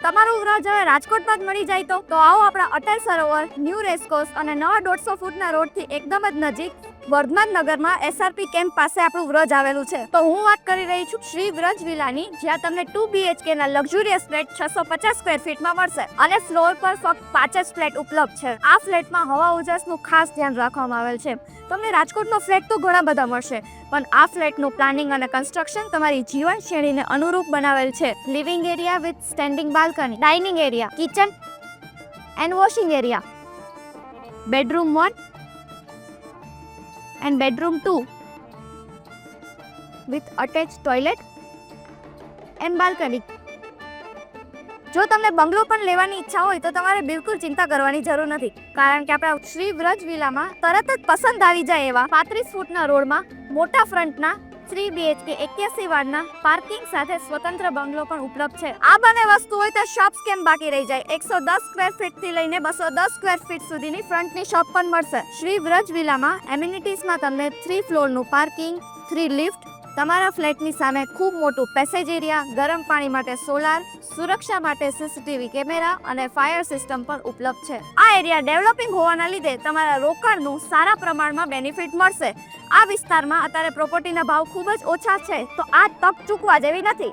તમારું વ્રજ હવે રાજકોટમાં જ મળી જાય તો આવો આપણા અટલ સરોવર, ન્યૂ રેસકોર્સ અને નવા 150 ફૂટના રોડથી એકદમ જ નજીક વર્ધમાન નગરમાં એસઆરપી કેમ્પ પાસે આપણું વ્રજ આવેલું છે. તો હું વાત કરી રહી છું શ્રી વ્રજ વિલાની, જ્યાં તમને 2 BHK ના લક્ઝુરિયસ ફ્લેટ 650 સ્ક્વેર ફીટમાં મળશે અને ફ્લોર પર ફક્ત 5 જ ફ્લેટ ઉપલબ્ધ છે. આ ફ્લેટમાં હવા ઉજાસનું ખાસ ધ્યાન રાખવામાં આવેલ છે. તમને રાજકોટનો ફ્લેટ તો ઘણા બધા મળશે, પણ આ ફ્લેટનું પ્લાનિંગ અને કન્સ્ટ્રક્શન તમારી જીવન શૈલીને અનુરૂપ બનાવેલ છે. Living area with standing balcony, dining area, kitchen and washing area, bedroom 1 and bedroom 2 with attached toilet and balcony. જો તમને બંગલો પણ લેવાની ઈચ્છા હોય તો તમારે બિલકુલ ચિંતા કરવાની જરૂર નથી, કારણ કે આપણા શ્રી વ્રજ વિલામાં તરત જ પસંદ આવી જાય એવા 35 ફૂટના રોડમાં મોટા ફ્રન્ટના 3 BHK 81 વારના પાર્કિંગ સાથે સ્વતંત્ર બંગલો પણ ઉપલબ્ધ છે. આ બંને વસ્તુ હોય તો શોપ્સ કેમ બાકી રહી જાય. 110 સ્ક્વેર ફીટ થી લઈને 210 સ્ક્વેર ફીટ સુધીની ફ્રન્ટની શોપ પણ મળશે. શ્રી વ્રજ વિલામાં એમિનિટીઝમાં તમને 3 ફ્લોરનું પાર્કિંગ, 3 લિફ્ટ, તમારા ફ્લેટની સામે ખૂબ મોટું પેસેજ એરિયા, ગરમ પાણી માટે સોલાર, સુરક્ષા માટે CCTV કેમેરા અને ફાયર સિસ્ટમ પણ ઉપલબ્ધ છે. આ એરિયા ડેવલપિંગ હોવાના લીધે તમારા રોકાણનું સારા પ્રમાણમાં બેનિફિટ મળશે. આ વિસ્તારમાં અત્યારે પ્રોપર્ટીના ભાવ ખૂબ જ ઓછા છે, તો આ તક ચૂકવા જેવી નથી.